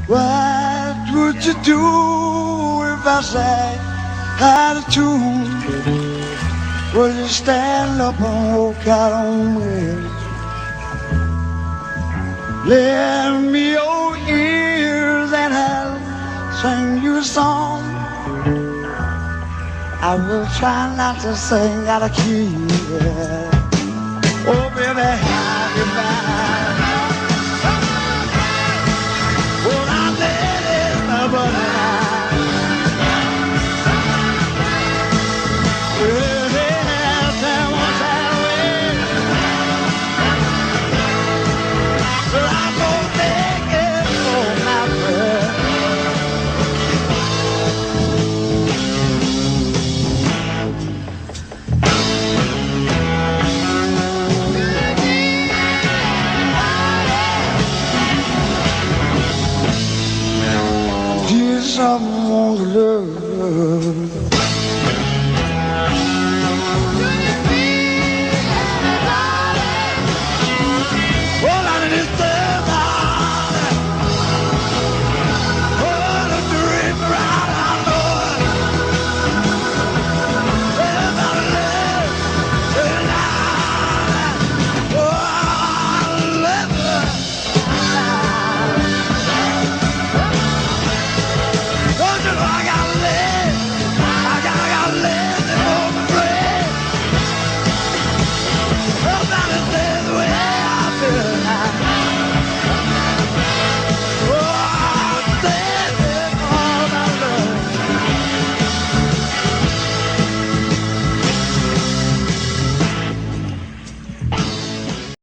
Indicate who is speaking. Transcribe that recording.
Speaker 1: What would you do if I sang out of tune? Would you stand up and walk out on me? Lend me your ears and I'll sing you a song. I will try not to sing out of key. Oh, baby, how you mind? Well, I let it but someone to love.